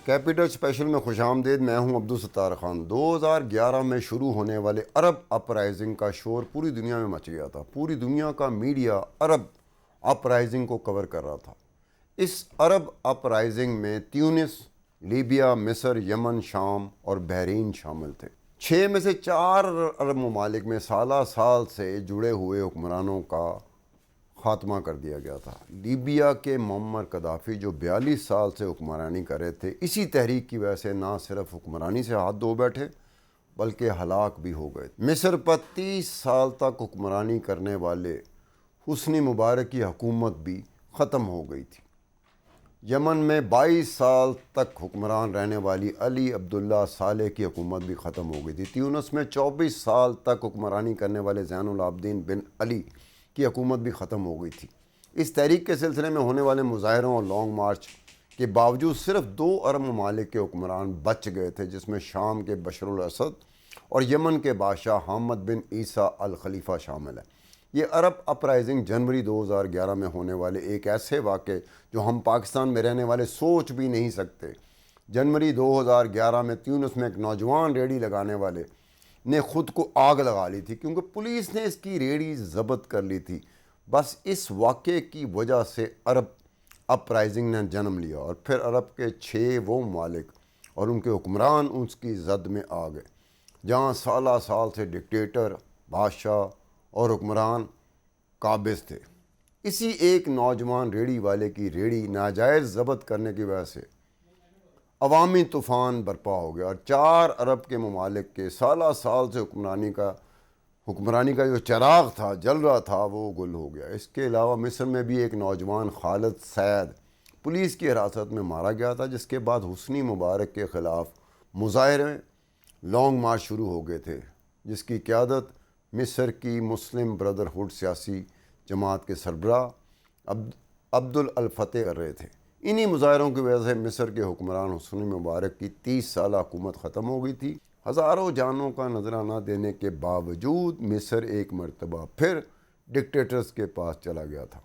Capital special میں خوش آمدید. میں ہوں عبدالستار خان. 2011 میں شروع ہونے والے عرب اپرائزنگ کا شور پوری دنیا میں مچ گیا تھا. پوری دنیا کا میڈیا عرب اپرائزنگ کو کور کر رہا تھا. اس عرب اپرائزنگ میں تیونس، لیبیا، مصر، یمن، شام اور بحرین شامل تھے. 6 میں سے 4 عرب ممالک میں سالہ سال سے جڑے ہوئے حکمرانوں کا خاتمہ کر دیا گیا تھا. لیبیا کے معمر قذافی جو 42 سال سے حکمرانی کر رہے تھے، اسی تحریک کی وجہ سے نہ صرف حکمرانی سے ہاتھ دھو بیٹھے بلکہ ہلاک بھی ہو گئے. مصر پر 30 سال تک حکمرانی کرنے والے حسنی مبارک کی حکومت بھی ختم ہو گئی تھی. یمن میں 22 سال تک حکمران رہنے والی علی عبداللہ صالح کی حکومت بھی ختم ہو گئی تھی. تیونس میں 24 سال تک حکمرانی کرنے والے زین العابدین بن علی کی حکومت بھی ختم ہو گئی تھی. اس تحریک کے سلسلے میں ہونے والے مظاہروں اور لانگ مارچ کے باوجود صرف 2 عرب ممالک کے حکمران بچ گئے تھے، جس میں شام کے بشر الاسد اور یمن کے بادشاہ حامد بن عیسیٰ الخلیفہ شامل ہے. یہ عرب اپرائزنگ جنوری 2011 میں ہونے والے ایک ایسے واقعے جو ہم پاکستان میں رہنے والے سوچ بھی نہیں سکتے. جنوری 2011 میں تیونس میں ایک نوجوان ریڑھی لگانے والے نے خود کو آگ لگا لی تھی کیونکہ پولیس نے اس کی ریڑھی ضبط کر لی تھی. بس اس واقعے کی وجہ سے عرب اپرائزنگ نے جنم لیا اور پھر عرب کے 6 وہ ممالک اور ان کے حکمران اس کی زد میں آ گئے جہاں سالہ سال سے ڈکٹیٹر، بادشاہ اور حکمران قابض تھے. اسی ایک نوجوان ریڑھی والے کی ریڑھی ناجائز ضبط کرنے کی وجہ سے عوامی طوفان برپا ہو گیا اور 4 عرب کے ممالک کے سالہ سال سے حکمرانی کا جو چراغ تھا جل رہا تھا وہ گل ہو گیا. اس کے علاوہ مصر میں بھی ایک نوجوان خالد سعید پولیس کی حراست میں مارا گیا تھا، جس کے بعد حسنی مبارک کے خلاف مظاہرے لانگ مارچ شروع ہو گئے تھے، جس کی قیادت مصر کی مسلم برادرہڈ سیاسی جماعت کے سربراہ عبد الفتح کر رہے تھے. انہی مظاہروں کی وجہ سے مصر کے حکمران حسنی مبارک کی 30 سالہ حکومت ختم ہو گئی تھی. ہزاروں جانوں کا نذرانہ دینے کے باوجود مصر ایک مرتبہ پھر ڈکٹیٹرز کے پاس چلا گیا تھا.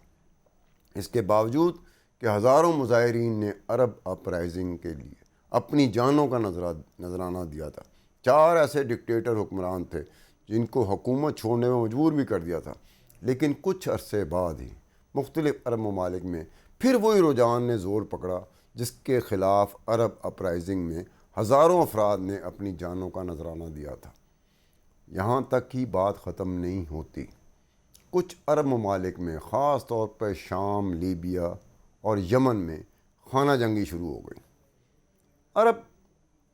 اس کے باوجود کہ ہزاروں مظاہرین نے عرب اپرائزنگ کے لیے اپنی جانوں کا نذرانہ دیا تھا. 4 ایسے ڈکٹیٹر حکمران تھے جن کو حکومت چھوڑنے میں مجبور بھی کر دیا تھا، لیکن کچھ عرصے بعد ہی مختلف عرب ممالک میں پھر وہی رجحان نے زور پکڑا جس کے خلاف عرب اپرائزنگ میں ہزاروں افراد نے اپنی جانوں کا نذرانہ دیا تھا. یہاں تک ہی بات ختم نہیں ہوتی. کچھ عرب ممالک میں خاص طور پر شام، لیبیا اور یمن میں خانہ جنگی شروع ہو گئی. عرب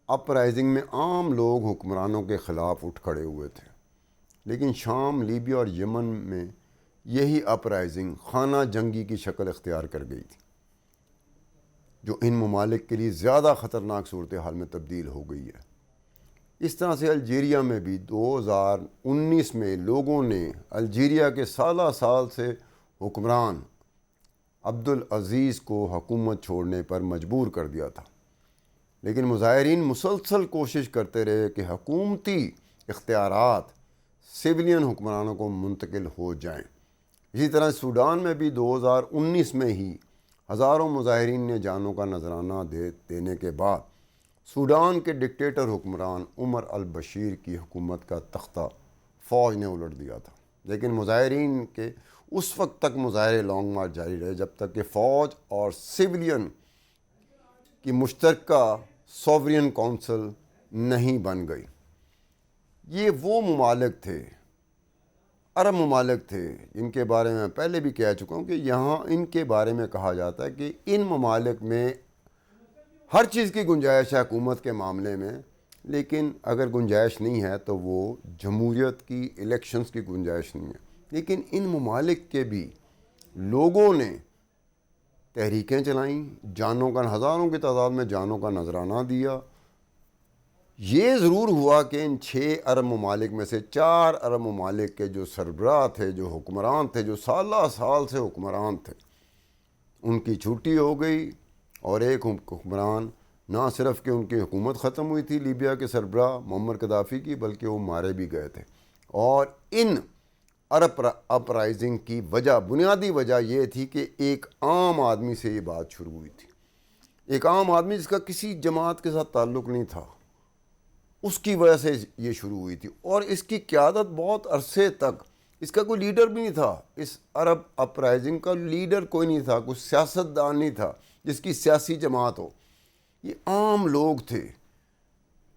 اپرائزنگ میں عام لوگ حکمرانوں کے خلاف اٹھ کھڑے ہوئے تھے، لیکن شام، لیبیا اور یمن میں یہی اپرائزنگ خانہ جنگی کی شکل اختیار کر گئی تھی، جو ان ممالک کے لیے زیادہ خطرناک صورتحال میں تبدیل ہو گئی ہے. اس طرح سے الجیریا میں بھی 2019 میں لوگوں نے الجیریا کے سالہ سال سے حکمران عبدالعزیز کو حکومت چھوڑنے پر مجبور کر دیا تھا، لیکن مظاہرین مسلسل کوشش کرتے رہے کہ حکومتی اختیارات سویلین حکمرانوں کو منتقل ہو جائیں. اسی طرح سوڈان میں بھی 2019 میں ہی ہزاروں مظاہرین نے جانوں کا نذرانہ دینے کے بعد سوڈان کے ڈکٹیٹر حکمران عمر البشیر کی حکومت کا تختہ فوج نے الٹ دیا تھا. لیکن مظاہرین کے اس وقت تک مظاہرے لانگ مارچ جاری رہے جب تک کہ فوج اور سویلین کی مشترکہ سوورین کونسل نہیں بن گئی. یہ وہ ممالک تھے، عرب ممالک تھے، جن کے بارے میں پہلے بھی کہہ چکا ہوں کہ یہاں ان کے بارے میں کہا جاتا ہے کہ ان ممالک میں ہر چیز کی گنجائش ہے حکومت کے معاملے میں، لیکن اگر گنجائش نہیں ہے تو وہ جمہوریت کی الیکشنز کی گنجائش نہیں ہے. لیکن ان ممالک کے بھی لوگوں نے تحریکیں چلائیں، ہزاروں کی تعداد میں جانوں کا نذرانہ دیا. یہ ضرور ہوا کہ ان 6 عرب ممالک میں سے 4 عرب ممالک کے جو سربراہ تھے، جو حکمران تھے، جو سالہ سال سے حکمران تھے، ان کی چھٹی ہو گئی اور ایک حکمران نہ صرف کہ ان کی حکومت ختم ہوئی تھی لیبیا کے سربراہ معمر قذافی کی، بلکہ وہ مارے بھی گئے تھے. اور ان عرب اپرائزنگ کی بنیادی وجہ یہ تھی کہ ایک عام آدمی سے یہ بات شروع ہوئی تھی. ایک عام آدمی جس کا کسی جماعت کے ساتھ تعلق نہیں تھا، اس کی وجہ سے یہ شروع ہوئی تھی، اور اس کی قیادت بہت عرصے تک، اس کا کوئی لیڈر بھی نہیں تھا، اس عرب اپرائزنگ کا لیڈر کوئی نہیں تھا، کوئی سیاستدان نہیں تھا جس کی سیاسی جماعت ہو، یہ عام لوگ تھے۔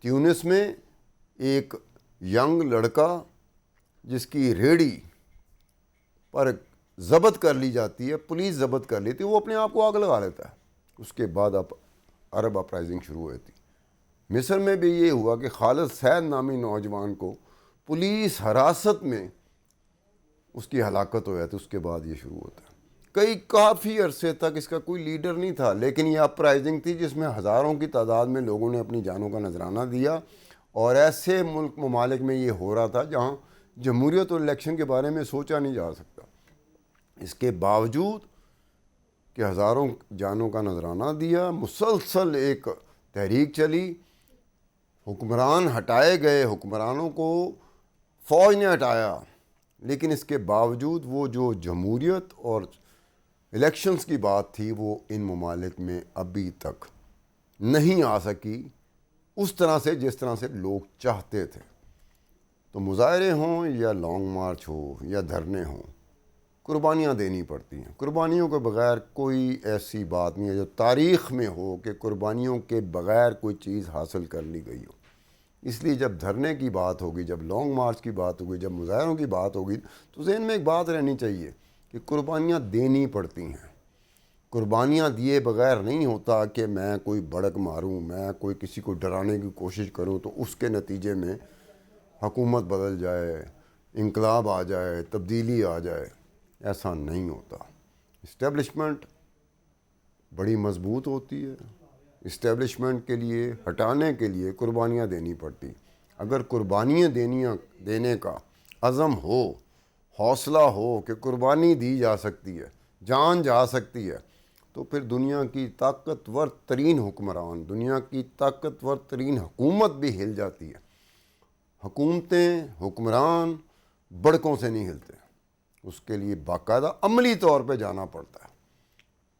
تیونس میں ایک ینگ لڑکا جس کی ریڑھی پر ضبط کر لی جاتی ہے، پولیس ضبط کر لیتی ہے، وہ اپنے آپ کو آگ لگا لیتا ہے۔ اس کے بعد عرب اپرائزنگ شروع ہوئی تھی۔ مصر میں بھی یہ ہوا کہ خالد سید نامی نوجوان کو پولیس حراست میں اس کی ہلاکت ہو جاتی، اس کے بعد یہ شروع ہوتا ہے۔ کافی عرصے تک اس کا کوئی لیڈر نہیں تھا، لیکن یہ اپرائزنگ تھی جس میں ہزاروں کی تعداد میں لوگوں نے اپنی جانوں کا نذرانہ دیا، اور ایسے ممالک میں یہ ہو رہا تھا جہاں جمہوریت اور الیکشن کے بارے میں سوچا نہیں جا سکتا۔ اس کے باوجود کہ ہزاروں جانوں کا نذرانہ دیا، مسلسل ایک تحریک چلی، حکمران ہٹائے گئے، حکمرانوں کو فوج نے ہٹایا، لیکن اس کے باوجود وہ جو جمہوریت اور الیکشنز کی بات تھی وہ ان ممالک میں ابھی تک نہیں آ سکی اس طرح سے جس طرح سے لوگ چاہتے تھے۔ تو مظاہرے ہوں یا لانگ مارچ ہو یا دھرنے ہوں، قربانیاں دینی پڑتی ہیں۔ قربانیوں کے بغیر کوئی ایسی بات نہیں ہے جو تاریخ میں ہو کہ قربانیوں کے بغیر کوئی چیز حاصل کر لی گئی ہو۔ اس لیے جب دھرنے کی بات ہوگی، جب لانگ مارچ کی بات ہوگی، جب مظاہروں کی بات ہوگی، تو ذہن میں ایک بات رہنی چاہیے کہ قربانیاں دینی پڑتی ہیں۔ قربانیاں دیے بغیر نہیں ہوتا کہ میں کوئی بڑک ماروں، میں کوئی کسی کو ڈرانے کی کوشش کروں تو اس کے نتیجے میں حکومت بدل جائے، انقلاب آ جائے، تبدیلی آ جائے۔ ایسا نہیں ہوتا۔ اسٹیبلشمنٹ بڑی مضبوط ہوتی ہے، اسٹیبلشمنٹ کے لیے ہٹانے کے لیے قربانیاں دینی پڑتی۔ اگر قربانیاں دینے کا عزم ہو، حوصلہ ہو کہ قربانی دی جا سکتی ہے، جان جا سکتی ہے، تو پھر دنیا کی طاقتور ترین حکمران، دنیا کی طاقتور ترین حکومت بھی ہل جاتی ہے۔ حکومتیں، حکمران بڑکوں سے نہیں ہلتے، اس کے لیے باقاعدہ عملی طور پہ جانا پڑتا ہے۔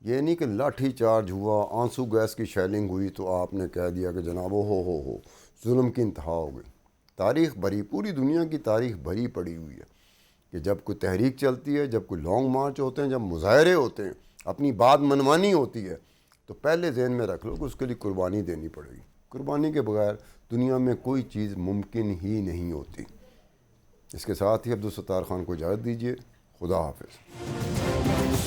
یہ نہیں کہ لاٹھی چارج ہوا، آنسو گیس کی شیلنگ ہوئی تو آپ نے کہہ دیا کہ جناب ہو ظلم کی انتہا ہو گئی۔ تاریخ بھری، پوری دنیا کی تاریخ بھری پڑی ہوئی ہے کہ جب کوئی تحریک چلتی ہے، جب کوئی لانگ مارچ ہوتے ہیں، جب مظاہرے ہوتے ہیں، اپنی بات منوانی ہوتی ہے، تو پہلے ذہن میں رکھ لو کہ اس کے لیے قربانی دینی پڑے گی۔ قربانی کے بغیر دنیا میں کوئی چیز ممکن ہی نہیں ہوتی۔ اس کے ساتھ ہی عبدالستار خان کو اجازت دیجیے۔ خدا حافظ۔